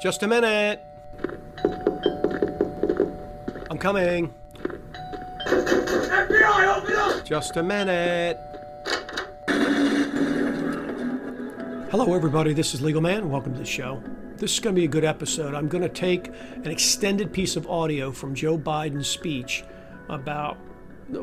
Just a minute. I'm coming. FBI, open up! Just a minute. Hello, everybody. This is Legal Man. Welcome to the show. This is going to be a good episode. I'm going to take an extended piece of audio from Joe Biden's speech about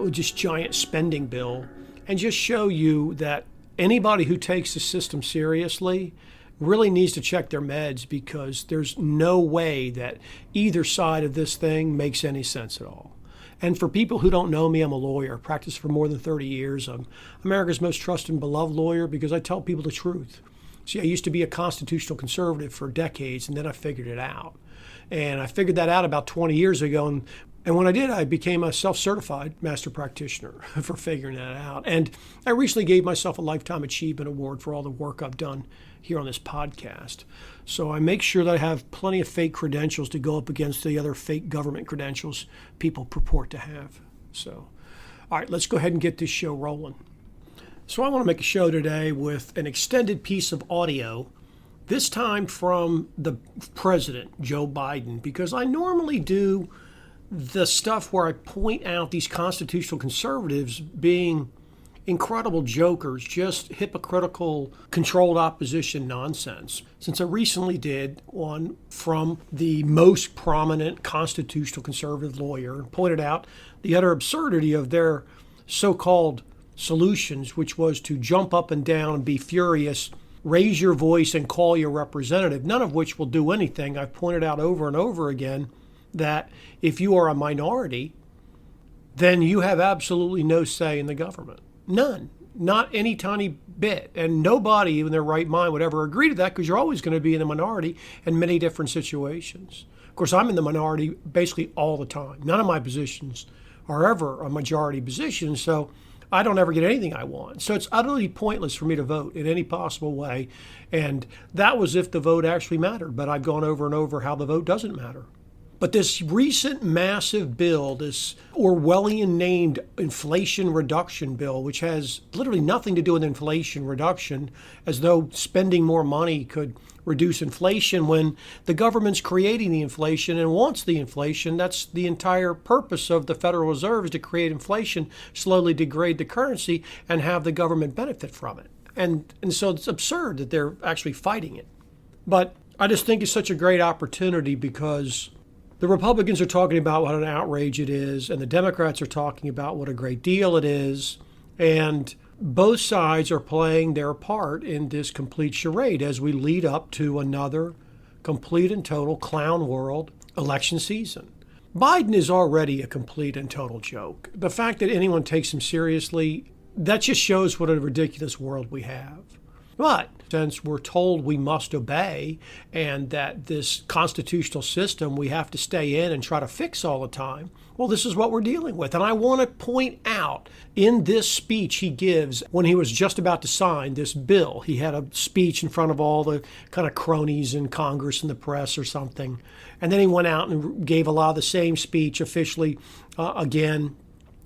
just giant spending bill and just show you that anybody who takes the system seriously really needs to check their meds, because there's no way that either side of this thing makes any sense at all. And for people who don't know me, I'm a lawyer. I practiced for more than 30 years. I'm America's most trusted and beloved lawyer because I tell people the truth. See, I used to be a constitutional conservative for decades, and then I figured it out. And I figured that out about 20 years ago. And when I did, I became a self-certified master practitioner for figuring that out. And I recently gave myself a Lifetime Achievement Award for all the work I've done here on this podcast. So I make sure that I have plenty of fake credentials to go up against the other fake government credentials people purport to have. So, all right, let's go ahead and get this show rolling. So I want to make a show today with an extended piece of audio, this time from the president, Joe Biden, because I normally do the stuff where I point out these constitutional conservatives being incredible jokers, just hypocritical, controlled opposition nonsense. Since I recently did one from the most prominent constitutional conservative lawyer, pointed out the utter absurdity of their so-called solutions, which was to jump up and down and be furious, raise your voice and call your representative, none of which will do anything. I've pointed out over and over again that if you are a minority, then you have absolutely no say in the government. None. Not any tiny bit. And nobody in their right mind would ever agree to that, because you're always going to be in the minority in many different situations. Of course, I'm in the minority basically all the time. None of my positions are ever a majority position, so I don't ever get anything I want. So it's utterly pointless for me to vote in any possible way. And that was if the vote actually mattered. But I've gone over and over how the vote doesn't matter. But this recent massive bill, this Orwellian named Inflation Reduction Bill, which has literally nothing to do with inflation reduction, as though spending more money could reduce inflation when the government's creating the inflation and wants the inflation. That's the entire purpose of the Federal Reserve, is to create inflation, slowly degrade the currency, and have the government benefit from it. And so it's absurd that they're actually fighting it. But I just think it's such a great opportunity, because the Republicans are talking about what an outrage it is, and the Democrats are talking about what a great deal it is. And both sides are playing their part in this complete charade as we lead up to another complete and total clown world election season. Biden is already a complete and total joke. The fact that anyone takes him seriously, that just shows what a ridiculous world we have. But since we're told we must obey, and that this constitutional system we have to stay in and try to fix all the time, well, this is what we're dealing with. And I want to point out in this speech he gives when he was just about to sign this bill, he had a speech in front of all the kind of cronies in Congress and the press or something. And then he went out and gave a lot of the same speech officially again.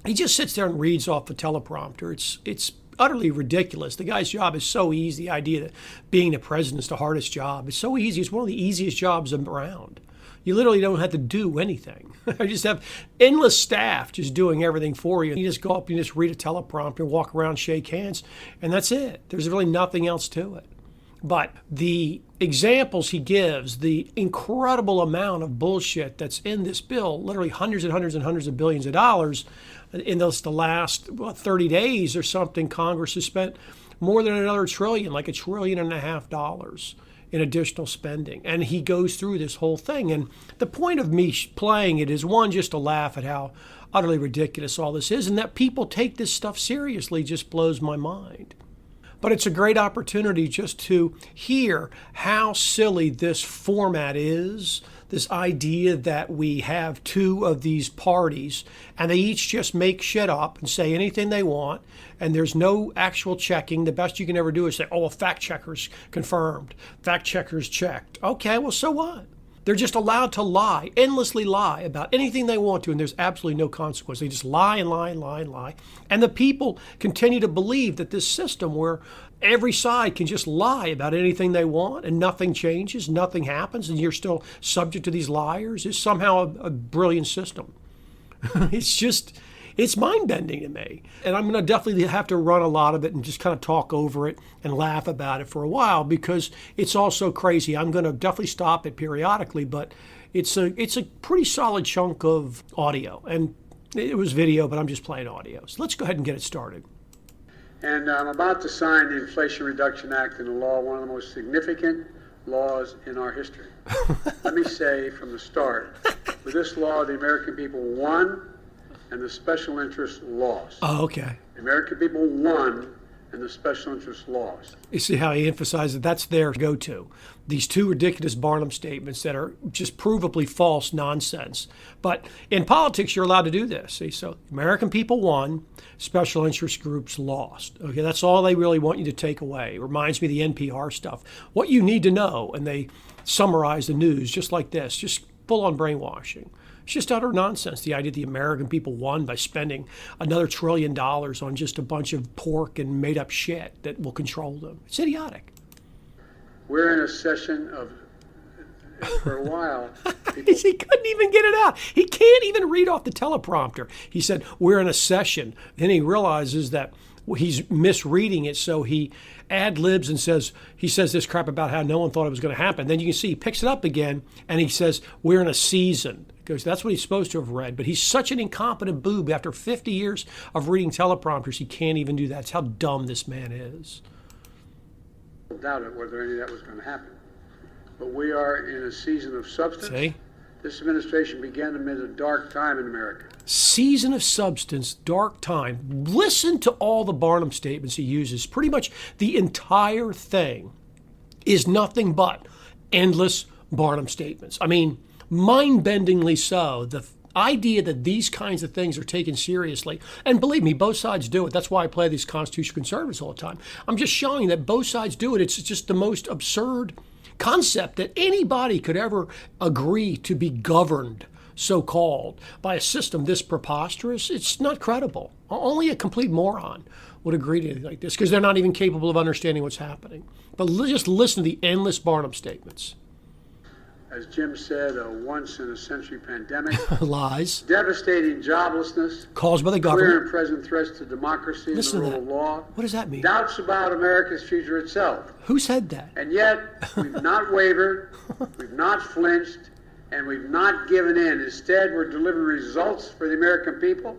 He just sits there and reads off the teleprompter. It's utterly ridiculous. The guy's job is so easy. The idea that being the president is the hardest job. It's so easy. It's one of the easiest jobs around. You literally don't have to do anything. You just have endless staff just doing everything for you. You just go up and just read a teleprompter, walk around, shake hands, and that's it. There's really nothing else to it. But the examples he gives, the incredible amount of bullshit that's in this bill, literally hundreds and hundreds and hundreds of billions of dollars, in the last 30 days or something, Congress has spent more than another trillion, like $1.5 trillion in additional spending. And he goes through this whole thing. And the point of me playing it is, one, just to laugh at how utterly ridiculous all this is, and that people take this stuff seriously just blows my mind. But it's a great opportunity just to hear how silly this format is, this idea that we have two of these parties and they each just make shit up and say anything they want, and there's no actual checking. The best you can ever do is say, oh, well, fact checkers confirmed, fact checkers checked. Okay, well, so what? They're just allowed to lie, endlessly lie about anything they want to, and there's absolutely no consequence. They just lie and lie and lie and lie. And the people continue to believe that this system where every side can just lie about anything they want and nothing changes, nothing happens, and you're still subject to these liars is somehow a brilliant system. It's mind-bending to me. And I'm going to definitely have to run a lot of it and just kind of talk over it and laugh about it for a while because it's all so crazy. I'm going to definitely stop it periodically, but it's a pretty solid chunk of audio. And it was video, but I'm just playing audio. So let's go ahead and get it started. And I'm about to sign the Inflation Reduction Act into law, one of the most significant laws in our history. Let me say from the start, with this law, the American people won and the special interests lost. Oh, okay. The American people won and the special interests lost. You see how he emphasizes that's their go-to. These two ridiculous Barnum statements that are just provably false nonsense. But in politics, you're allowed to do this. See, so American people won, special interest groups lost. Okay, that's all they really want you to take away. It reminds me of the NPR stuff. What you need to know, and they summarize the news just like this, just full-on brainwashing. It's just utter nonsense, the idea the American people won by spending another $1 trillion on just a bunch of pork and made-up shit that will control them. It's idiotic. We're in a session of, for a while, He couldn't even get it out. He can't even read off the teleprompter. He said, we're in a session. Then he realizes that he's misreading it, so he ad-libs and says this crap about how no one thought it was going to happen. Then you can see he picks it up again, and he says, we're in a season. Because that's what he's supposed to have read. But he's such an incompetent boob. After 50 years of reading teleprompters, he can't even do that. That's how dumb this man is. I doubt whether any of that was going to happen. But we are in a season of substance. See? This administration began amid a dark time in America. Season of substance, dark time. Listen to all the Barnum statements he uses. Pretty much the entire thing is nothing but endless Barnum statements. I mean, mind-bendingly so. The idea that these kinds of things are taken seriously, and believe me, both sides do it. That's why I play these constitutional conservatives all the time. I'm just showing that both sides do it. It's just the most absurd concept that anybody could ever agree to be governed, so-called, by a system this preposterous. It's not credible. Only a complete moron would agree to anything like this because they're not even capable of understanding what's happening. But just listen to the endless Barnum statements. As Jim said, a once-in-a-century pandemic. Lies. Devastating joblessness. Caused by the government. Clear and present threats to democracy and the rule of law. What does that mean? Doubts about America's future itself. Who said that? And yet, we've not wavered, we've not flinched, and we've not given in. Instead, we're delivering results for the American people.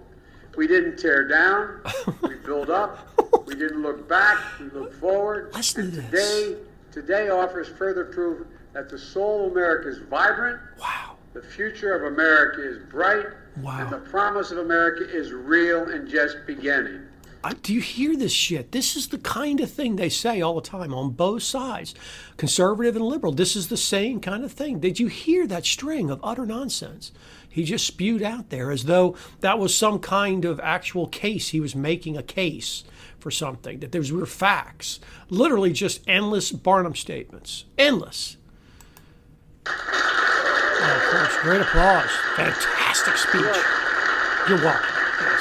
We didn't tear down, we built up, we didn't look back, we looked forward. Listen to this. Today offers further proof that the soul of America is vibrant. Wow. The future of America is bright. Wow. And the promise of America is real and just beginning. Do you hear this shit? This is the kind of thing they say all the time on both sides, conservative and liberal. This is the same kind of thing. Did you hear that string of utter nonsense he just spewed out there as though that was some kind of actual case? He was making a case for something, that there were facts. Literally just endless Barnum statements. Endless. Oh, of course. Great applause. Fantastic speech. You're welcome. Yes.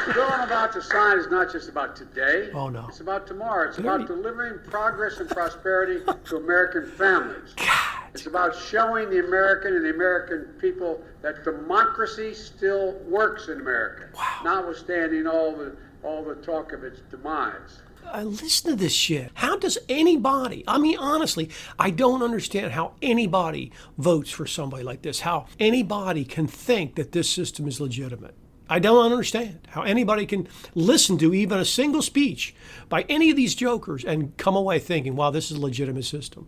The bill I'm about to sign is not just about today. Oh, no. It's about tomorrow. It's about delivering progress and prosperity to American families. God. It's about showing the American and the American people that democracy still works in America. Wow. Notwithstanding all the talk of its demise. Listen to this shit. How does anybody, I mean, honestly, I don't understand how anybody votes for somebody like this, how anybody can think that this system is legitimate. I don't understand how anybody can listen to even a single speech by any of these jokers and come away thinking, wow, this is a legitimate system.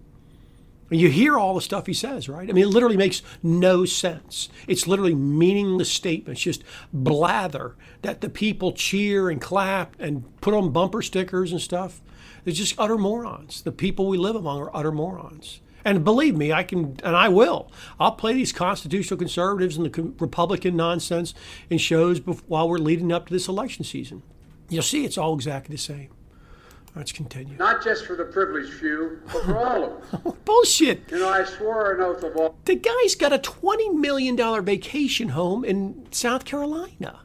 You hear all the stuff he says, right? I mean, it literally makes no sense. It's literally meaningless statements, just blather that the people cheer and clap and put on bumper stickers and stuff. They're just utter morons. The people we live among are utter morons. And believe me, I can, and I will. I'll play these constitutional conservatives and the Republican nonsense in shows while we're leading up to this election season. You'll see it's all exactly the same. Let's continue. Not just for the privileged few, but for all of us. Bullshit. You know, I swore an oath of office. The guy's got a $20 million vacation home in South Carolina.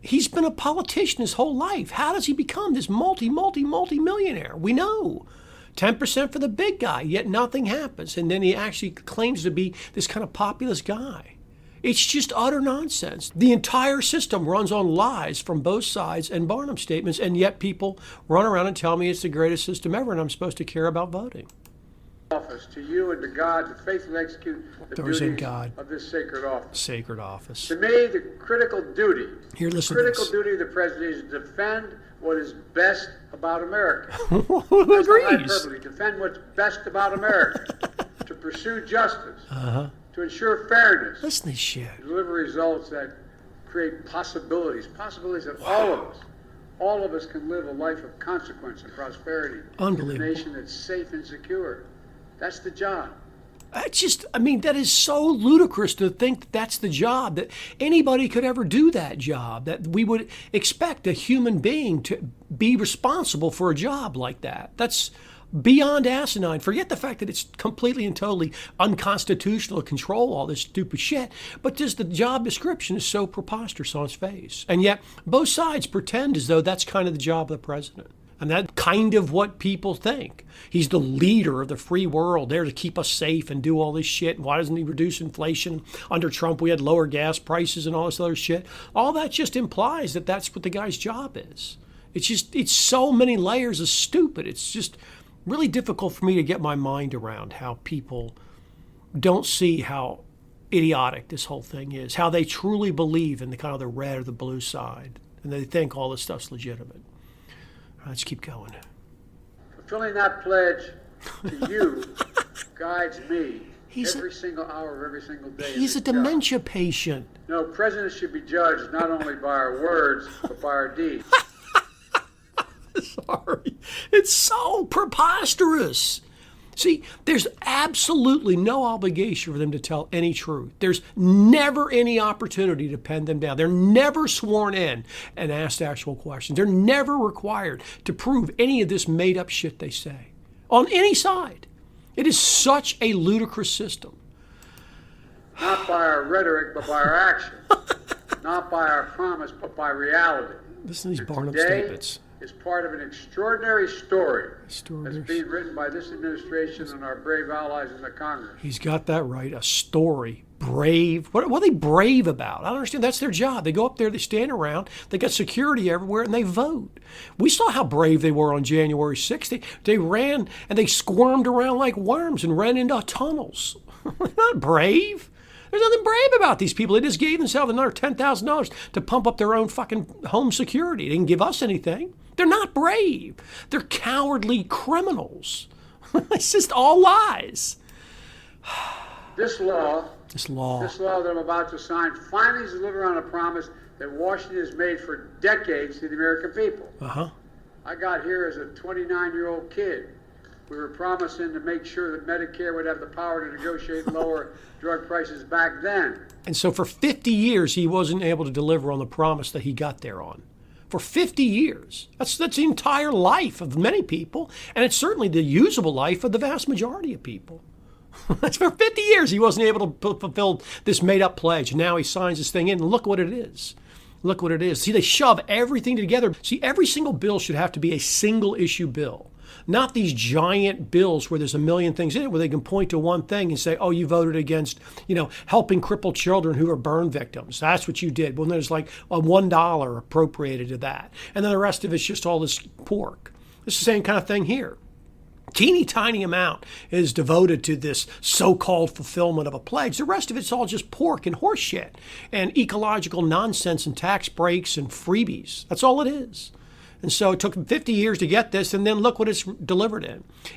He's been a politician his whole life. How does he become this multi-millionaire? We know. 10% for the big guy, yet nothing happens. And then he actually claims to be this kind of populist guy. It's just utter nonsense. The entire system runs on lies from both sides and Barnum statements, and yet people run around and tell me it's the greatest system ever and I'm supposed to care about voting. Office to you and to God to faithfully execute the duties of this sacred office. Sacred office. To me, the critical duty, duty of the president is to defend what is best about America. Who agrees? Defend what's best about America. To pursue justice. To ensure fairness. Listen to this shit. To deliver results that create possibilities that all of us can live a life of consequence and prosperity. Unbelievable. A nation that's safe and secure. That's the job. That is so ludicrous to think that that's the job, that anybody could ever do that job, that we would expect a human being to be responsible for a job like that. That's beyond asinine. Forget the fact that it's completely and totally unconstitutional to control all this stupid shit, but just the job description is so preposterous on its face. And yet both sides pretend as though that's kind of the job of the president. And that's kind of what people think. He's the leader of the free world, there to keep us safe and do all this shit. Why doesn't he reduce inflation? Under Trump, we had lower gas prices and all this other shit. All that just implies that that's what the guy's job is. It's so many layers of stupid. It's just really difficult for me to get my mind around how people don't see how idiotic this whole thing is, how they truly believe in the kind of the red or the blue side, and they think all this stuff's legitimate. Let's keep going. Fulfilling that pledge to you guides me every single hour of every single day. He's a dementia patient. No, presidents should be judged not only by our words, but by our deeds. Sorry. It's so preposterous. See, there's absolutely no obligation for them to tell any truth. There's never any opportunity to pin them down. They're never sworn in and asked actual questions. They're never required to prove any of this made-up shit they say on any side. It is such a ludicrous system. Not by our rhetoric, but by our action. Not by our promise, but by reality. Listen to these Barnum statements. Is part of an extraordinary story that's being written by this administration and our brave allies in the Congress. He's got that right. A story. Brave. What are they brave about? I don't understand. That's their job. They go up there, they stand around, they got security everywhere, and they vote. We saw how brave they were on January 6th. They ran and they squirmed around like worms and ran into tunnels. They're not brave. There's nothing brave about these people. They just gave themselves another $10,000 to pump up their own fucking home security. They didn't give us anything. They're not brave. They're cowardly criminals. It's just all lies. This law that I'm about to sign finally delivers on a promise that Washington has made for decades to the American people. I got here as a 29-year-old kid. We were promising to make sure that Medicare would have the power to negotiate lower drug prices back then. And so for 50 years, he wasn't able to deliver on the promise that he got there on. For 50 years. That's the entire life of many people, and it's certainly the usable life of the vast majority of people. For 50 years, he wasn't able to fulfill this made-up pledge. Now he signs this thing in, and look what it is. Look what it is. See, they shove everything together. See, every single bill should have to be a single-issue bill. Not these giant bills where there's a million things in it where they can point to one thing and say, oh, you voted against, helping crippled children who are burn victims. That's what you did. Well, there's like a $1 appropriated to that. And then the rest of it's just all this pork. It's the same kind of thing here. Teeny tiny amount is devoted to this so-called fulfillment of a pledge. The rest of it's all just pork and horse shit and ecological nonsense and tax breaks and freebies. That's all it is. And so it took 50 years to get this, and then look what it's delivered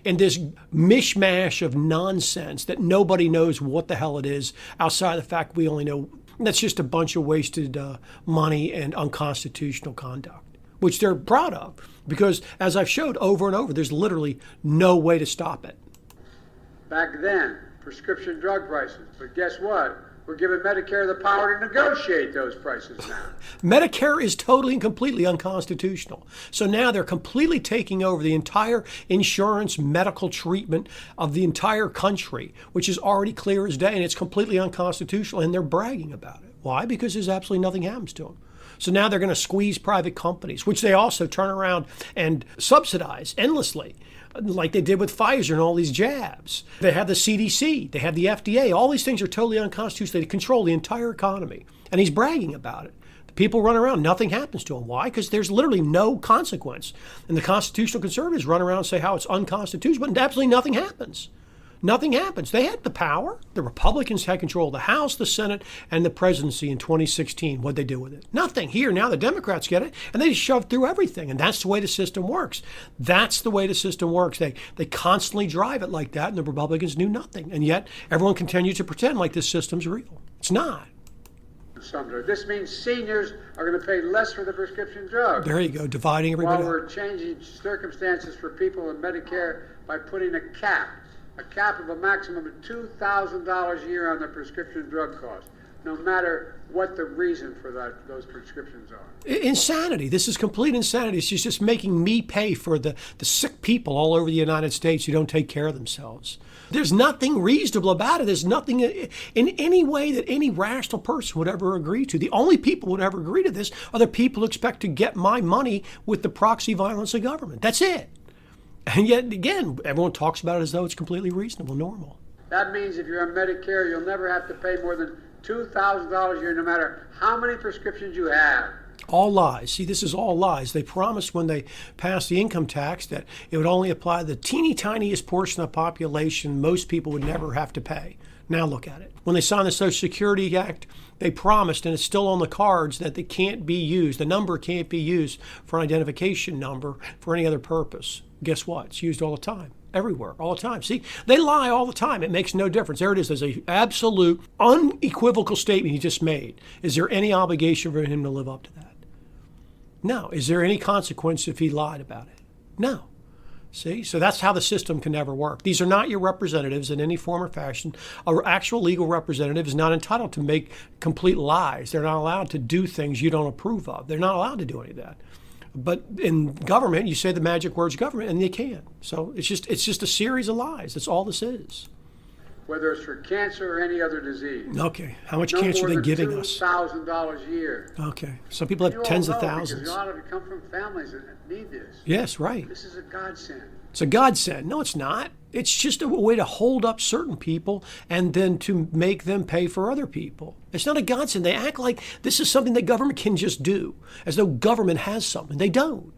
in this mishmash of nonsense that nobody knows what the hell it is outside of the fact we only know that's just a bunch of wasted money and unconstitutional conduct, which they're proud of because, as I've showed over and over, there's literally no way to stop it. Back then, prescription drug prices. But guess what? We're giving Medicare the power to negotiate those prices now. Medicare is totally and completely unconstitutional. So now they're completely taking over the entire insurance medical treatment of the entire country, which is already clear as day, and it's completely unconstitutional, and they're bragging about it. Why? Because there's absolutely nothing happens to them. So now they're going to squeeze private companies, which they also turn around and subsidize endlessly, like they did with Pfizer and all these jabs. They have the CDC, they have the FDA. All these things are totally unconstitutional. They control the entire economy. And he's bragging about it. The people run around, nothing happens to them. Why? Because there's literally no consequence. And the constitutional conservatives run around and say how it's unconstitutional, but absolutely nothing happens. Nothing happens. They had the power. The Republicans had control of the House, the Senate, and the presidency in 2016. What'd they do with it? Nothing. Here, now the Democrats get it, and they just shove through everything. And that's the way the system works. That's the way the system works. They constantly drive it like that, and the Republicans knew nothing. And yet, everyone continues to pretend like this system's real. It's not. This means seniors are going to pay less for the prescription drugs. There you go, dividing everybody While up. we're changing circumstances for people in Medicare by putting a cap of a maximum of $2,000 a year on the prescription drug cost, no matter what the reason for those prescriptions are. Insanity. This is complete insanity. It's just making me pay for the sick people all over the United States who don't take care of themselves. There's nothing reasonable about it. There's nothing in any way that any rational person would ever agree to. The only people who would ever agree to this are the people who expect to get my money with the proxy violence of government. That's it. And yet, again, everyone talks about it as though it's completely reasonable, normal. That means if you're on Medicare, you'll never have to pay more than $2,000 a year, no matter how many prescriptions you have. All lies. See, this is all lies. They promised when they passed the income tax that it would only apply to the teeny tiniest portion of the population most people would never have to pay. Now look at it. When they signed the Social Security Act, they promised, and it's still on the cards, that they can't be used. The number can't be used for an identification number for any other purpose. Guess what? It's used all the time. Everywhere, all the time. See, they lie all the time. It makes no difference. There it is. There's an absolute, unequivocal statement he just made. Is there any obligation for him to live up to that? No. Is there any consequence if he lied about it? No. See, so that's how the system can never work. These are not your representatives in any form or fashion. An actual legal representative is not entitled to make complete lies. They're not allowed to do things you don't approve of. They're not allowed to do any of that. But in government, you say the magic words government, and they can. So it's just a series of lies. That's all this is. Whether it's for cancer or any other disease. Okay. How much cancer are they giving us? $2,000 a year. Okay. Some people have tens of thousands. Because a lot of it come from families that need this. Yes, right. This is a godsend. It's a godsend. No, it's not. It's just a way to hold up certain people and then to make them pay for other people. It's not a godsend. They act like this is something that government can just do, as though government has something. They don't.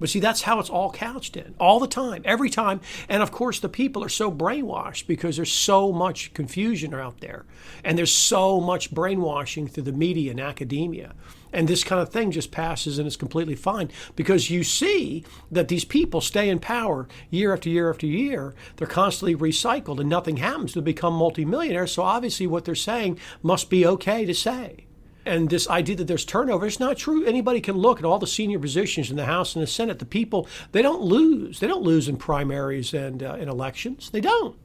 But see, that's how it's all couched in, all the time, every time. And of course, the people are so brainwashed because there's so much confusion out there. And there's so much brainwashing through the media and academia. And this kind of thing just passes and it's completely fine because you see that these people stay in power year after year after year. They're constantly recycled and nothing happens to become multimillionaires. So obviously what they're saying must be okay to say. And this idea that there's turnover, it's not true. Anybody can look at all the senior positions in the House and the Senate. The people, they don't lose. They don't lose in primaries and in elections. They don't.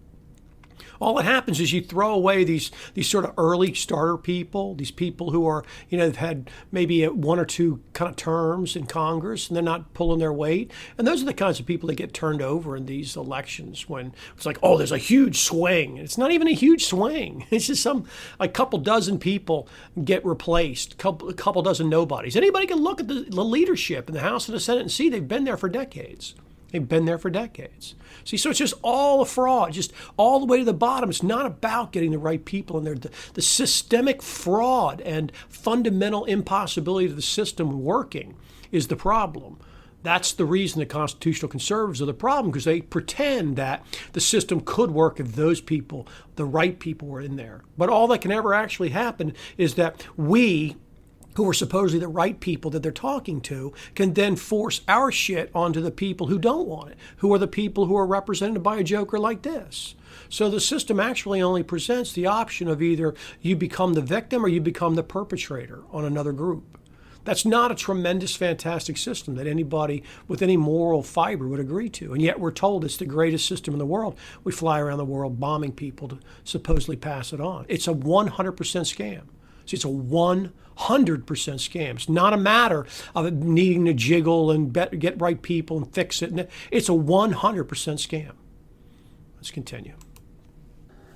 All that happens is you throw away these sort of early starter people, these people who are, they've had maybe one or two kind of terms in Congress and they're not pulling their weight. And those are the kinds of people that get turned over in these elections when it's like, oh, there's a huge swing. It's not even a huge swing. It's just a couple dozen people get replaced, a couple dozen nobodies. Anybody can look at the leadership in the House and the Senate and see they've been there for decades. They've been there for decades. See, so it's just all a fraud, just all the way to the bottom. It's not about getting the right people in there. The systemic fraud and fundamental impossibility of the system working is the problem. That's the reason the constitutional conservatives are the problem, because they pretend that the system could work if those people, the right people, were in there. But all that can ever actually happen is that we, who are supposedly the right people that they're talking to, can then force our shit onto the people who don't want it, who are the people who are represented by a joker like this. So the system actually only presents the option of either you become the victim or you become the perpetrator on another group. That's not a tremendous, fantastic system that anybody with any moral fiber would agree to. And yet we're told it's the greatest system in the world. We fly around the world bombing people to supposedly pass it on. It's a 100% scam. See, it's a 100% scam. It's not a matter of it needing to jiggle and get right people and fix it. It's a 100% scam. Let's continue.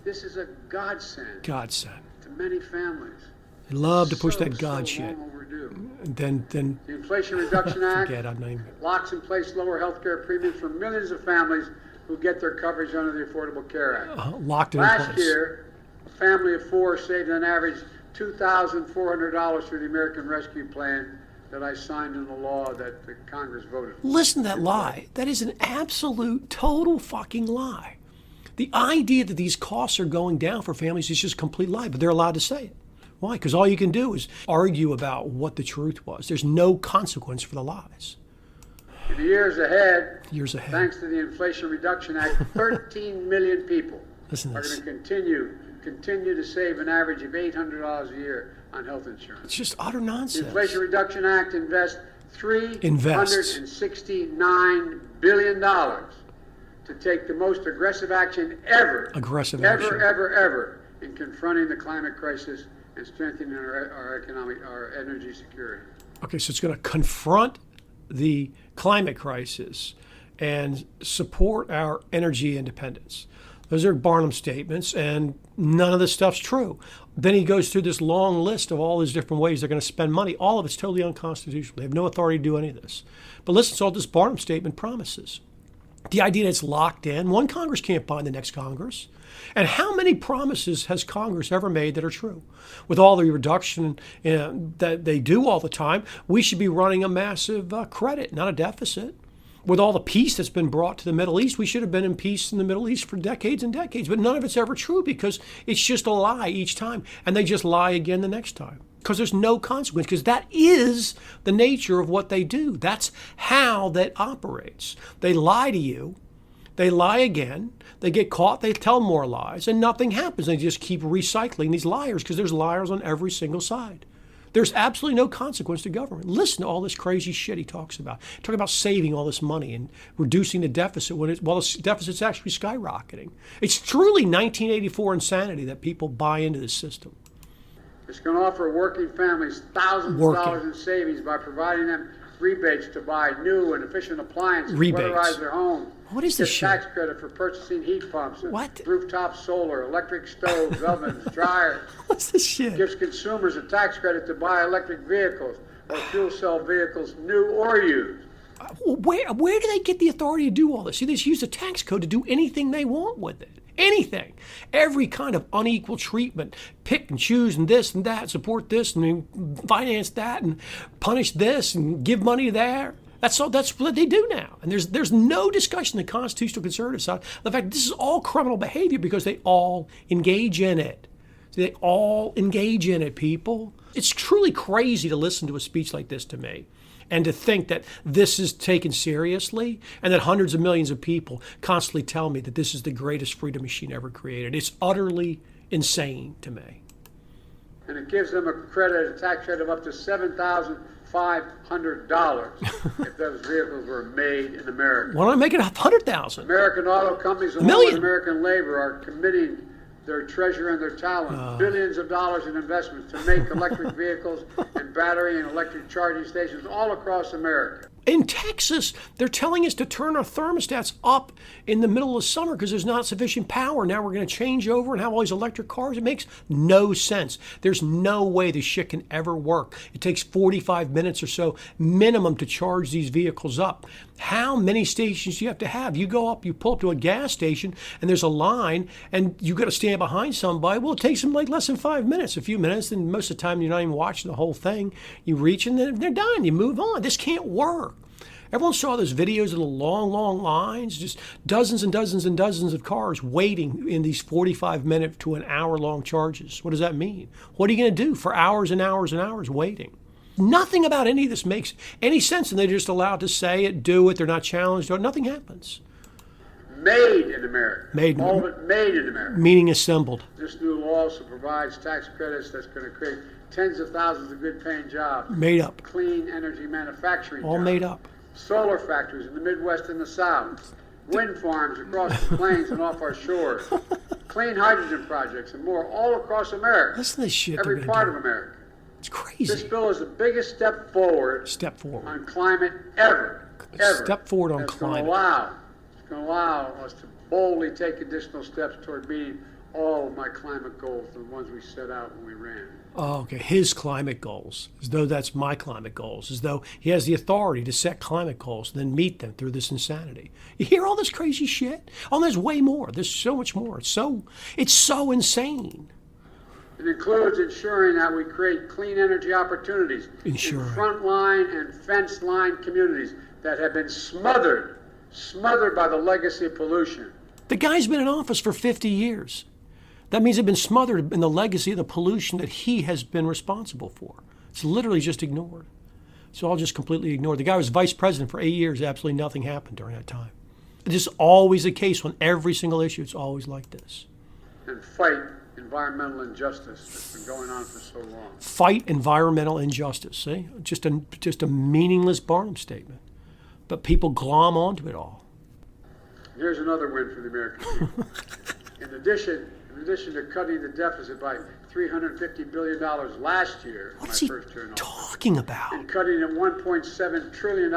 This is a godsend. Godsend. To many families. They love to push that God so shit. long overdue. And then The Inflation Reduction Act forget I'd name it. locks in place lower health care premiums for millions of families who get their coverage under the Affordable Care Act. Locked it in Last place. year, a family of four saved an average $2,400 through the American Rescue Plan that I signed into law that the Congress voted for. Listen to that lie. That is an absolute, total fucking lie. The idea that these costs are going down for families is just a complete lie, but they're allowed to say it. Why? Because all you can do is argue about what the truth was. There's no consequence for the lies. In the years ahead, Thanks to the Inflation Reduction Act, 13 million people Listen to are this. going to continue to save an average of $800 a year on health insurance. It's just utter nonsense. The Inflation Reduction Act invests $369 billion to take the most aggressive action ever in confronting the climate crisis and strengthening our energy security. Okay, so it's going to confront the climate crisis and support our energy independence. Those are Barnum statements, and none of this stuff's true. Then he goes through this long list of all these different ways they're going to spend money. All of it's totally unconstitutional. They have no authority to do any of this. But listen to all this Barnum statement promises. The idea that it's locked in. One Congress can't bind the next Congress. And how many promises has Congress ever made that are true? With all the reduction that they do all the time, we should be running a massive credit, not a deficit. With all the peace that's been brought to the Middle East, we should have been in peace in the Middle East for decades and decades. But none of it's ever true because it's just a lie each time. And they just lie again the next time. Because there's no consequence. Because that is the nature of what they do. That's how that operates. They lie to you. They lie again. They get caught. They tell more lies. And nothing happens. They just keep recycling these liars because there's liars on every single side. There's absolutely no consequence to government. Listen to all this crazy shit he talks about. Talking about saving all this money and reducing the deficit while the deficit's actually skyrocketing. It's truly 1984 insanity that people buy into this system. It's going to offer working families thousands of dollars in savings by providing them rebates to buy new and efficient appliances, weatherize their home. What is this shit? Tax credit for purchasing heat pumps, rooftop solar, electric stoves, ovens, dryers. What's this shit? Gives consumers a tax credit to buy electric vehicles or fuel cell vehicles, new or used. Where do they get the authority to do all this? See, they just use the tax code to do anything they want with it. Anything. Every kind of unequal treatment. Pick and choose and this and that, support this and finance that and punish this and give money there. That's what they do now. And there's no discussion in the constitutional conservative side. The fact this is all criminal behavior because they all engage in it. They all engage in it, people. It's truly crazy to listen to a speech like this to me and to think that this is taken seriously and that hundreds of millions of people constantly tell me that this is the greatest freedom machine ever created. It's utterly insane to me. And it gives them a tax credit of up to $7,500 if those vehicles were made in America. Why don't I make it $100,000? American auto companies along with American labor are committing their treasure and their talent, billions of dollars in investments to make electric vehicles and battery and electric charging stations all across America. In Texas, they're telling us to turn our thermostats up in the middle of summer because there's not sufficient power. Now we're going to change over and have all these electric cars. It makes no sense. There's no way this shit can ever work. It takes 45 minutes or so minimum to charge these vehicles up. How many stations do you have to have? You go up, you pull up to a gas station, and there's a line, and you got to stand behind somebody. Well, it takes them like less than 5 minutes, a few minutes, and most of the time you're not even watching the whole thing. You reach, and then they're done. You move on. This can't work. Everyone saw those videos of the long, long lines, just dozens and dozens and dozens of cars waiting in these 45-minute to an hour-long charges. What does that mean? What are you going to do for hours and hours and hours waiting? Nothing about any of this makes any sense, and they're just allowed to say it, do it. They're not challenged. Nothing happens. Made in America. Made in All of it made in America. Meaning assembled. This new law law also provides tax credits that's going to create tens of thousands of good-paying jobs. Made up. Clean energy manufacturing All jobs. made up. Solar factories in the Midwest and the South. Wind farms across the plains and off our shores. Clean hydrogen projects and more all across America. Listen to this shit. Every part of America. It's crazy. This bill is the biggest step forward. On climate ever. Step forward on climate. It's going to allow us to boldly take additional steps toward meeting all of my climate goals, the ones we set out when we ran. Oh, okay. His climate goals, as though that's my climate goals, as though he has the authority to set climate goals and then meet them through this insanity. You hear all this crazy shit? Oh, there's way more. There's so much more. It's so insane. It includes ensuring that we create clean energy opportunities in frontline and fence line communities that have been smothered by the legacy of pollution. The guy's been in office for 50 years. That means they've been smothered in the legacy of the pollution that he has been responsible for. It's literally just ignored. It's all just completely ignored. The guy was vice president for 8 years. Absolutely nothing happened during that time. It's just always the case on every single issue. It's always like this. And fight environmental injustice that's been going on for so long. Fight environmental injustice. See? Just a meaningless Barnum statement. But people glom onto it all. Here's another win for the American people. In addition to cutting the deficit by $350 billion last year, what's he talking about? And cutting it $1.7 trillion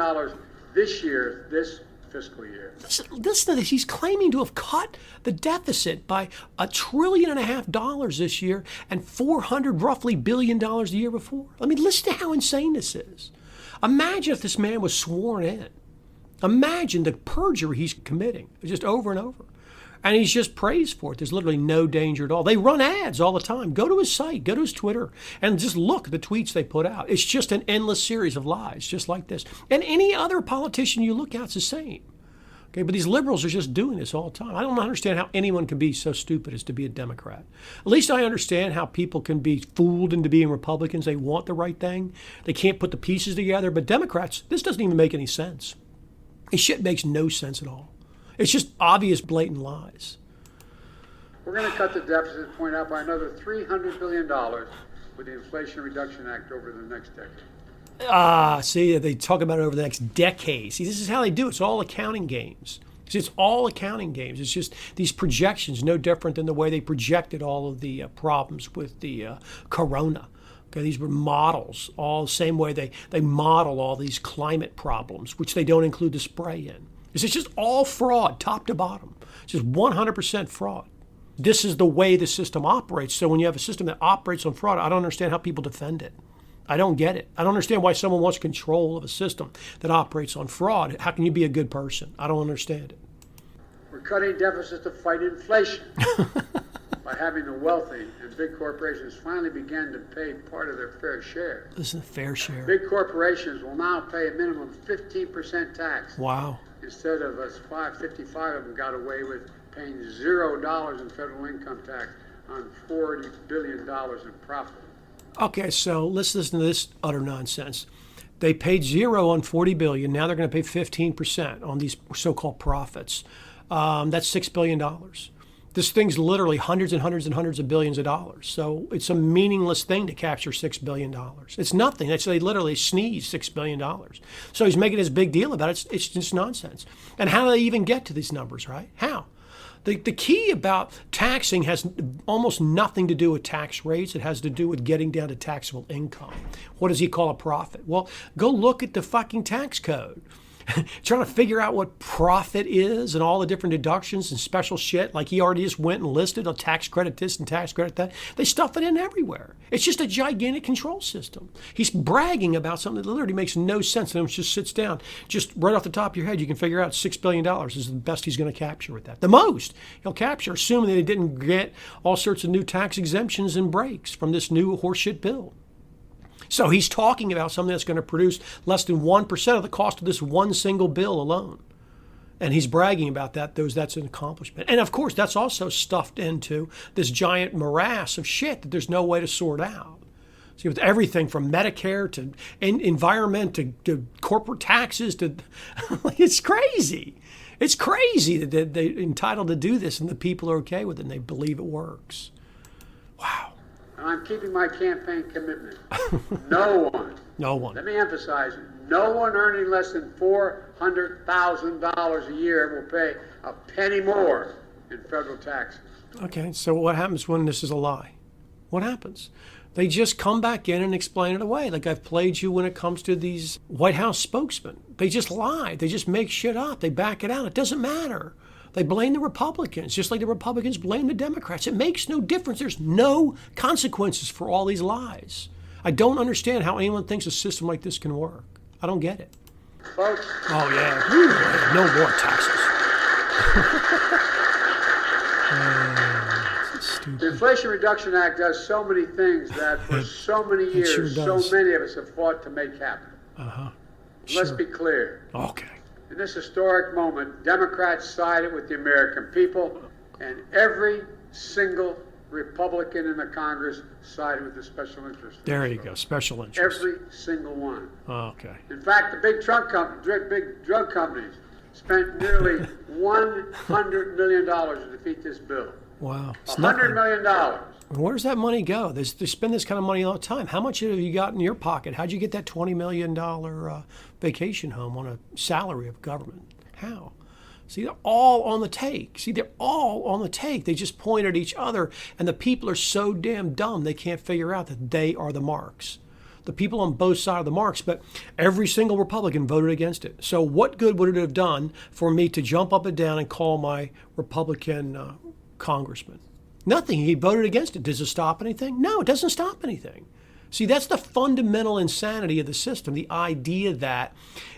this fiscal year. Listen to this. He's claiming to have cut the deficit by $1.5 trillion this year and roughly $400 billion the year before. I mean, listen to how insane this is. Imagine if this man was sworn in. Imagine the perjury he's committing, just over and over. And he's just praised for it. There's literally no danger at all. They run ads all the time. Go to his site, go to his Twitter, and just look at the tweets they put out. It's just an endless series of lies, just like this. And any other politician you look at, it's the same. Okay, but these liberals are just doing this all the time. I don't understand how anyone can be so stupid as to be a Democrat. At least I understand how people can be fooled into being Republicans. They want the right thing. They can't put the pieces together. But Democrats, this doesn't even make any sense. This shit makes no sense at all. It's just obvious, blatant lies. We're going to cut the deficit point out by another $300 billion with the Inflation Reduction Act over the next decade. See, they talk about it over the next decade. See, this is how they do it. It's all accounting games. See, it's all accounting games. It's just these projections, no different than the way they projected all of the problems with the corona. Okay, these were models, all the same way they model all these climate problems, which they don't include the spray in. It's just all fraud, top to bottom. It's just 100% fraud. This is the way the system operates. So when you have a system that operates on fraud, I don't understand how people defend it. I don't get it. I don't understand why someone wants control of a system that operates on fraud. How can you be a good person? I don't understand it. We're cutting deficits to fight inflation by having the wealthy and big corporations finally begin to pay part of their fair share. This is a fair share. Big corporations will now pay a minimum 15% tax. Wow. Instead of us 55 of them got away with paying $0 in federal income tax on $40 billion in profit. Okay, so let's listen to this utter nonsense. They paid zero on $40 billion. Now they're going to pay 15% on these so-called profits. That's $6 billion. This thing's literally hundreds and hundreds and hundreds of billions of dollars. So it's a meaningless thing to capture $6 billion. It's nothing. They literally sneeze $6 billion. So he's making this big deal about it. It's just nonsense. And how do they even get to these numbers, right? How? The key about taxing has almost nothing to do with tax rates. It has to do with getting down to taxable income. What does he call a profit? Well, go look at the fucking tax code. Trying to figure out what profit is and all the different deductions and special shit. Like he already just went and listed a tax credit this and tax credit that. They stuff it in everywhere. It's just a gigantic control system. He's bragging about something that literally makes no sense. And it just sits down. Just right off the top of your head, you can figure out $6 billion is the best he's going to capture with that. The most he'll capture, assuming that he didn't get all sorts of new tax exemptions and breaks from this new horseshit bill. So he's talking about something that's going to produce less than 1% of the cost of this one single bill alone. And he's bragging about that. That's an accomplishment. And of course, that's also stuffed into this giant morass of shit that there's no way to sort out. See, with everything from Medicare to environment to corporate taxes to, it's crazy. It's crazy that they're entitled to do this and the people are okay with it and they believe it works. and I'm keeping my campaign commitment. No one. No one. Let me emphasize, no one earning less than $400,000 a year will pay a penny more in federal taxes. Okay, so what happens when this is a lie? What happens? They just come back in and explain it away. Like I've played you when it comes to these White House spokesmen. They just lie. They just make shit up. They back it out. It doesn't matter. They blame the Republicans, just like the Republicans blame the Democrats. It makes no difference. There's no consequences for all these lies. I don't understand how anyone thinks a system like this can work. I don't get it. Folks. Oh, yeah. Ooh, no more taxes. The Inflation Reduction Act does so many things that for so many years, sure so many of us have fought to make happen. Let's be clear. Okay. In this historic moment, Democrats sided with the American people, and every single Republican in the Congress sided with the special interest. There you go, special interest. Every single one. Okay. In fact, the big drug companies spent nearly $100 million to defeat this bill. Wow. It's $100 million. Where does that money go? They spend this kind of money all the time. How much have you got in your pocket? How'd you get that $20 million vacation home on a salary of government? How? See, they're all on the take. They just point at each other, and the people are so damn dumb they can't figure out that they are the marks. The people on both sides of the marks, but every single Republican voted against it. So what good would it have done for me to jump up and down and call my Republican congressman? Nothing. He voted against it. Does it stop anything? No, it doesn't stop anything. See, that's the fundamental insanity of the system, the idea that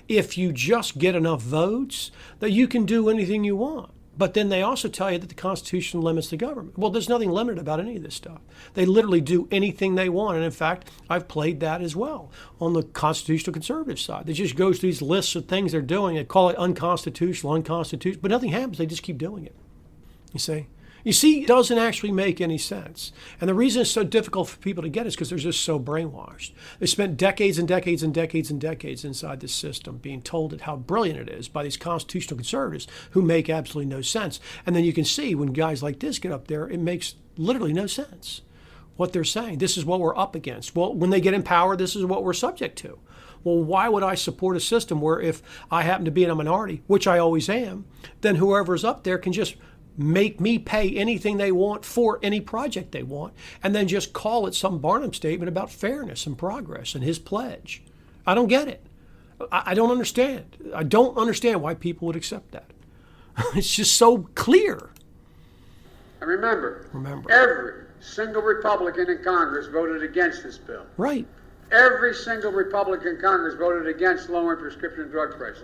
if you just get enough votes, that you can do anything you want. But then they also tell you that the Constitution limits the government. Well, there's nothing limited about any of this stuff. They literally do anything they want. And in fact, I've played that as well on the constitutional conservative side. They just go through these lists of things they're doing. They call it unconstitutional, but nothing happens. They just keep doing it. You see? It doesn't actually make any sense. And the reason it's so difficult for people to get is because they're just so brainwashed. They spent decades and decades and decades and decades inside this system being told how brilliant it is by these constitutional conservatives who make absolutely no sense. And then you can see when guys like this get up there, it makes literally no sense what they're saying. This is what we're up against. Well, when they get in power, this is what we're subject to. Well, why would I support a system where if I happen to be in a minority, which I always am, then whoever's up there can just make me pay anything they want for any project they want, and then just call it some Barnum statement about fairness and progress and his pledge? I don't get it. I don't understand. I don't understand why people would accept that. It's just so clear. And remember, every single Republican in Congress voted against this bill. Right. Every single Republican in Congress voted against lowering prescription drug prices,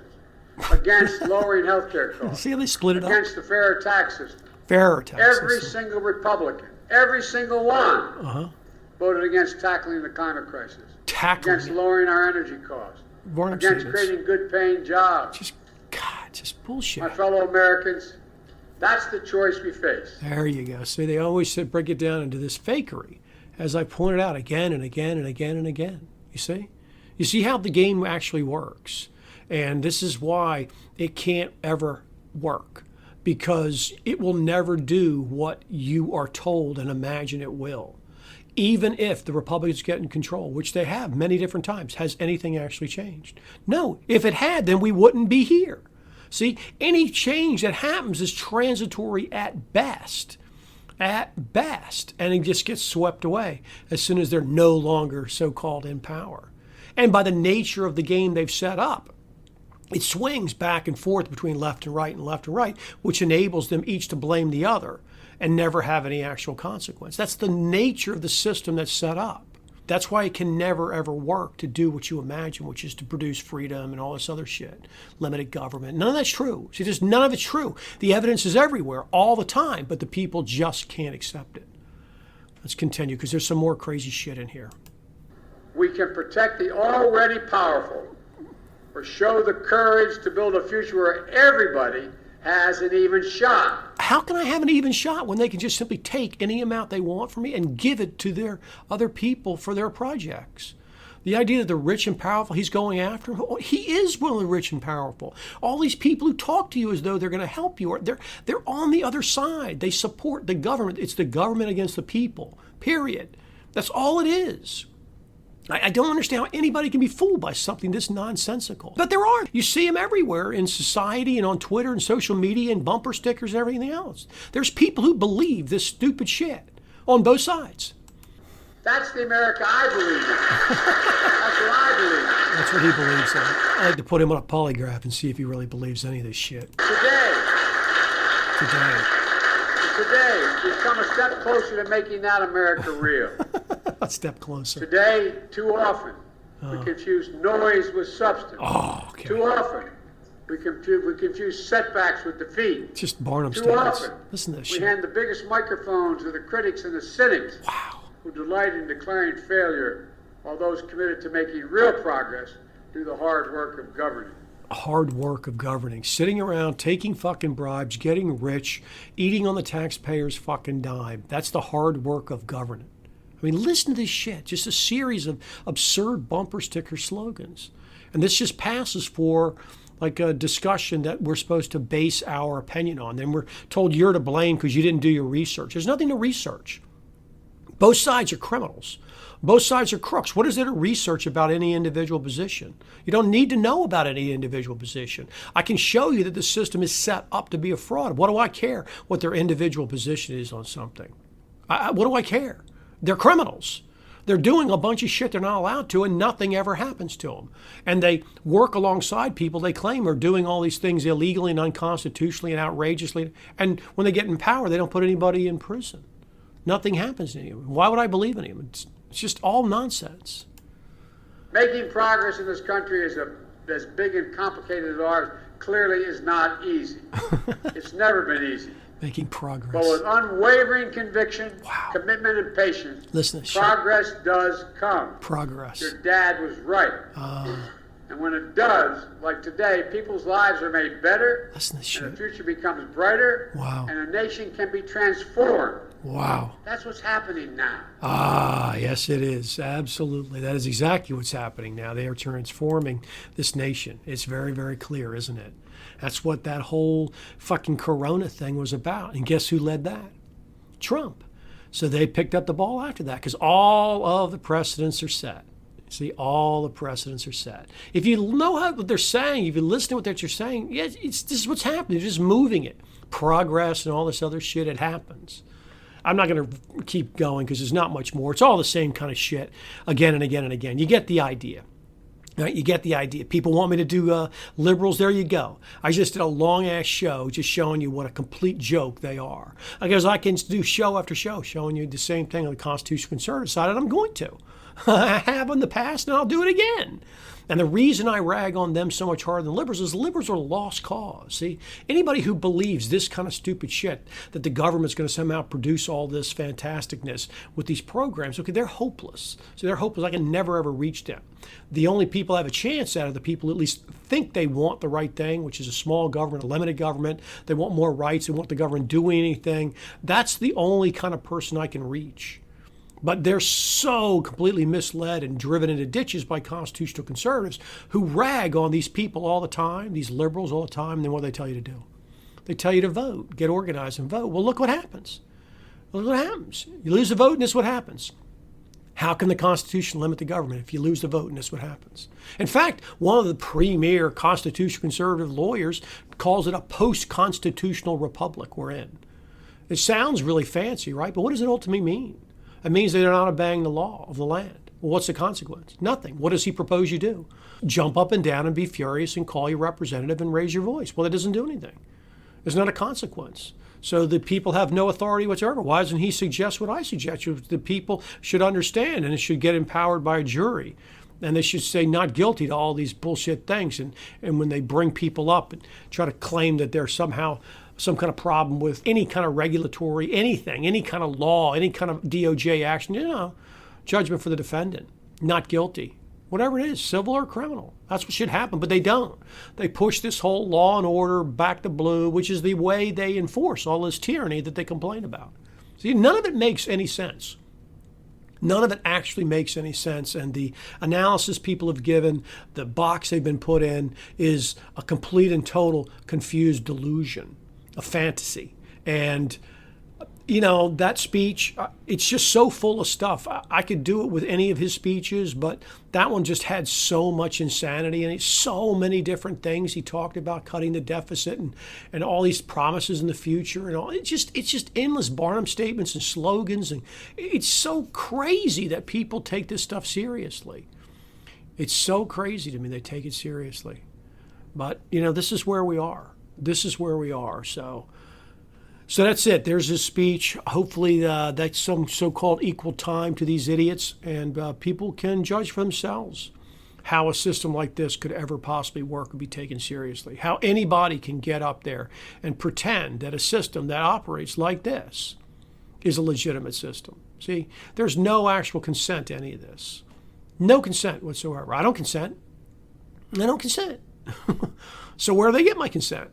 against lowering health care costs. See how they split it up? Against the fairer tax system. Every single Republican, every single one, voted against tackling the climate crisis. Against lowering our energy costs. Against creating good-paying jobs. Just bullshit. My fellow Americans, that's the choice we face. There you go. See, they always break it down into this fakery, as I pointed out again and again and again and again. You see? You see how the game actually works. And this is why it can't ever work, because it will never do what you are told and imagine it will. Even if the Republicans get in control, which they have many different times, has anything actually changed? No. If it had, then we wouldn't be here. See, any change that happens is transitory at best. At best. And it just gets swept away as soon as they're no longer so-called in power. And by the nature of the game they've set up, it swings back and forth between left and right, which enables them each to blame the other and never have any actual consequence. That's the nature of the system that's set up. That's why it can never, ever work to do what you imagine, which is to produce freedom and all this other shit, limited government. None of that's true. See, just none of it's true. The evidence is everywhere all the time, but the people just can't accept it. Let's continue, because there's some more crazy shit in here. We can protect the already powerful, or show the courage to build a future where everybody has an even shot. How can I have an even shot when they can just simply take any amount they want from me and give it to their other people for their projects? The idea that the rich and powerful, he's going after, he is one of the rich and powerful. All these people who talk to you as though they're going to help you, they're on the other side. They support the government. It's the government against the people, period. That's all it is. I don't understand how anybody can be fooled by something this nonsensical. But there are. You see them everywhere in society and on Twitter and social media and bumper stickers and everything else. There's people who believe this stupid shit on both sides. That's the America I believe in. That's what I believe in. That's what he believes in. I like to put him on a polygraph and see if he really believes any of this shit. Today, we've come a step closer to making that America real. A step closer. Today, too often, we confuse noise with substance. Oh, okay. Too often, we confuse setbacks with defeat. Just Barnum Too statements. often, Listen to this we shit. hand the biggest microphones to the critics and the cynics who delight in declaring failure, while those committed to making real progress do the hard work of governing. Hard work of governing. Sitting around, taking fucking bribes, getting rich, eating on the taxpayers' fucking dime. That's the hard work of governing. I mean, listen to this shit. Just a series of absurd bumper sticker slogans. And this just passes for like a discussion that we're supposed to base our opinion on. Then we're told you're to blame because you didn't do your research. There's nothing to research. Both sides are criminals. Both sides are crooks. What is there to research about any individual position? You don't need to know about any individual position. I can show you that the system is set up to be a fraud. What do I care what their individual position is on something? What do I care? They're criminals. They're doing a bunch of shit they're not allowed to, and nothing ever happens to them. And they work alongside people they claim are doing all these things illegally and unconstitutionally and outrageously. And when they get in power, they don't put anybody in prison. Nothing happens to anyone. Why would I believe in him? It's just all nonsense. Making progress in this country as big and complicated as ours clearly is not easy. It's never been easy. Making progress. But with unwavering conviction, commitment, and patience, listen, progress does come. Progress. Your dad was right. And when it does, like today, people's lives are made better, listen to shit. And the future becomes brighter, and a nation can be transformed. Wow. That's what's happening now. Yes, it is. Absolutely. That is exactly what's happening now. They are transforming this nation. It's very, very clear, isn't it? That's what that whole fucking corona thing was about. And guess who led that? Trump. So they picked up the ball after that because all of the precedents are set. See, all the precedents are set. If you know what they're saying, if you listen to what they're saying, yeah, this is what's happening. They're just moving it. Progress and all this other shit, it happens. I'm not going to keep going because there's not much more. It's all the same kind of shit again and again and again. You get the idea. Right, you get the idea. People want me to do liberals. There you go. I just did a long-ass show just showing you what a complete joke they are. Because I can do show after show showing you the same thing on the constitutional conservative side, and I'm going to. I have in the past, and I'll do it again. And the reason I rag on them so much harder than liberals is liberals are a lost cause. See, anybody who believes this kind of stupid shit, that the government's going to somehow produce all this fantasticness with these programs, okay, they're hopeless. So they're hopeless. I can never, ever reach them. The only people I have a chance at are the people who at least think they want the right thing, which is a small government, a limited government. They want more rights. They want the government doing anything. That's the only kind of person I can reach. But they're so completely misled and driven into ditches by constitutional conservatives who rag on these people all the time, these liberals all the time, and then what do they tell you to do? They tell you to vote, get organized and vote. Well, look what happens. Look what happens. You lose the vote and this is what happens. How can the Constitution limit the government if you lose the vote and this is what happens? In fact, one of the premier constitutional conservative lawyers calls it a post-constitutional republic we're in. It sounds really fancy, right? But what does it ultimately mean? It means they're not obeying the law of the land. Well, what's the consequence? Nothing. What does he propose you do? Jump up and down and be furious and call your representative and raise your voice. Well, that doesn't do anything. There's not a consequence. So the people have no authority whatsoever. Why doesn't he suggest what I suggest? The people should understand, and it should get empowered by a jury. And they should say not guilty to all these bullshit things. And when they bring people up and try to claim that they're somehow some kind of problem with any kind of regulatory, anything, any kind of law, any kind of DOJ action, judgment for the defendant, not guilty. Whatever it is, civil or criminal. That's what should happen, but they don't. They push this whole law and order back to blue, which is the way they enforce all this tyranny that they complain about. See, none of it makes any sense. None of it actually makes any sense, and the analysis people have given, the box they've been put in, is a complete and total confused delusion, a fantasy. And you know, that speech, it's just so full of stuff. I could do it with any of his speeches, but that one just had so much insanity in it, so many different things. He talked about cutting the deficit and all these promises in the future and all. It's just endless Barnum statements and slogans. And it's so crazy that people take this stuff seriously. It's so crazy to me they take it seriously. But, you know, this is where we are. This is where we are. So that's it. There's his speech. Hopefully that's some so-called equal time to these idiots, and people can judge for themselves how a system like this could ever possibly work and be taken seriously. How anybody can get up there and pretend that a system that operates like this is a legitimate system. See, there's no actual consent to any of this. No consent whatsoever. I don't consent. I don't consent. So where do they get my consent?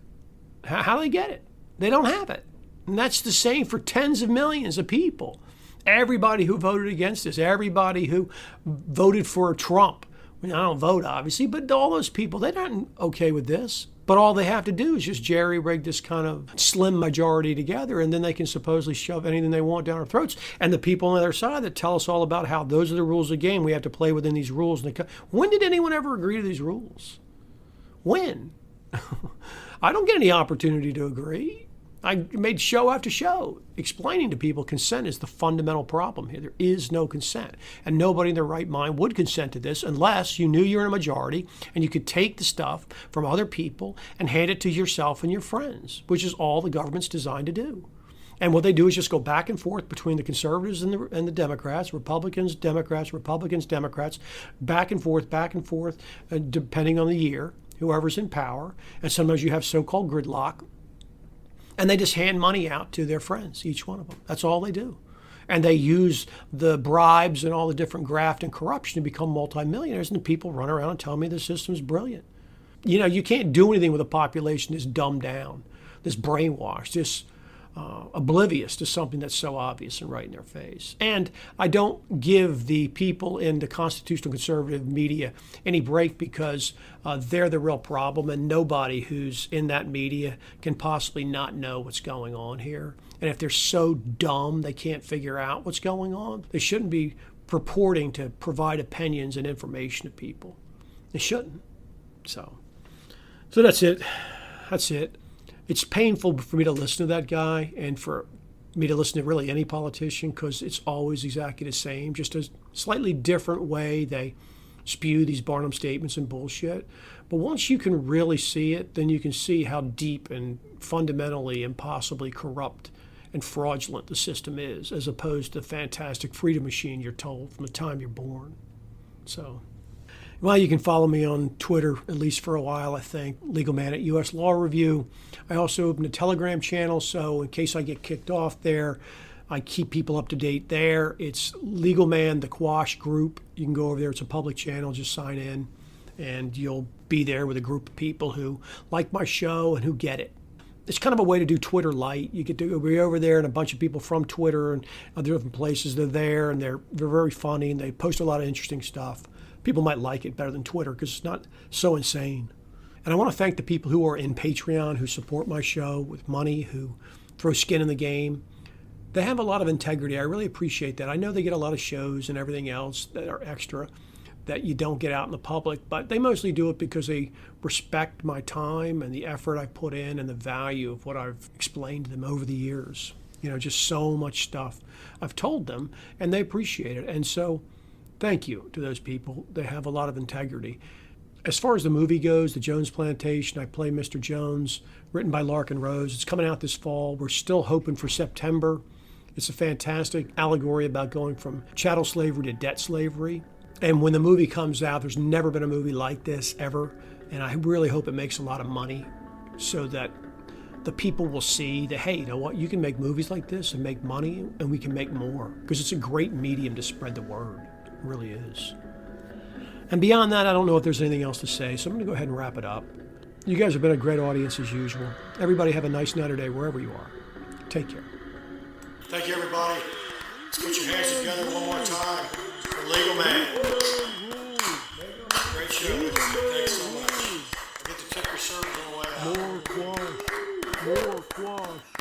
How do they get it? They don't have it. And that's the same for tens of millions of people. Everybody who voted against this, everybody who voted for Trump. I mean, I don't vote, obviously, but all those people, they're not okay with this. But all they have to do is just jerry-rig this kind of slim majority together, and then they can supposedly shove anything they want down our throats. And the people on the other side that tell us all about how those are the rules of the game, we have to play within these rules. When did anyone ever agree to these rules? When? I don't get any opportunity to agree. I made show after show explaining to people consent is the fundamental problem here. There is no consent. And nobody in their right mind would consent to this unless you knew you were in a majority and you could take the stuff from other people and hand it to yourself and your friends, which is all the government's designed to do. And what they do is just go back and forth between the conservatives and the Democrats, Republicans, Democrats, Republicans, Democrats, back and forth, depending on the year, whoever's in power. And sometimes you have so-called gridlock. And they just hand money out to their friends, each one of them. That's all they do. And they use the bribes and all the different graft and corruption to become multimillionaires. And the people run around and tell me the system's brilliant. You know, you can't do anything with a population that's dumbed down, that's brainwashed, this oblivious to something that's so obvious and right in their face. And I don't give the people in the constitutional conservative media any break because they're the real problem, and nobody who's in that media can possibly not know what's going on here. And if they're so dumb they can't figure out what's going on, they shouldn't be purporting to provide opinions and information to people. They shouldn't. So that's it. That's it. It's painful for me to listen to that guy and for me to listen to really any politician because it's always exactly the same, just a slightly different way they spew these Barnum statements and bullshit. But once you can really see it, then you can see how deep and fundamentally impossibly corrupt and fraudulent the system is, as opposed to the fantastic freedom machine you're told from the time you're born. So, well, you can follow me on Twitter, at least for a while, I think. Legal Man at US Law Review. I also opened a Telegram channel, so in case I get kicked off there, I keep people up to date there. It's Legal Man, the Quash group. You can go over there. It's a public channel. Just sign in, and you'll be there with a group of people who like my show and who get it. It's kind of a way to do Twitter light. You get to be over there, and a bunch of people from Twitter and other different places, they're there, and they're very funny, and they post a lot of interesting stuff. People might like it better than Twitter because it's not so insane. And I want to thank the people who are in Patreon, who support my show with money, who throw skin in the game. They have a lot of integrity. I really appreciate that. I know they get a lot of shows and everything else that are extra that you don't get out in the public, but they mostly do it because they respect my time and the effort I put in and the value of what I've explained to them over the years. You know, just so much stuff I've told them, and they appreciate it. And so thank you to those people. They have a lot of integrity. As far as the movie goes, The Jones Plantation, I play Mr. Jones, written by Larkin Rose. It's coming out this fall. We're still hoping for September. It's a fantastic allegory about going from chattel slavery to debt slavery. And when the movie comes out, there's never been a movie like this ever. And I really hope it makes a lot of money so that the people will see that, hey, you know what, you can make movies like this and make money, and we can make more. Because it's a great medium to spread the word. It really is. And beyond that, I don't know if there's anything else to say, so I'm going to go ahead and wrap it up. You guys have been a great audience as usual. Everybody have a nice night or day wherever you are. Take care. Thank you, everybody. Let's put your hands together one more time for Legal Man. Great show. Thanks so much. I get to tip your servers on the way out. More quash.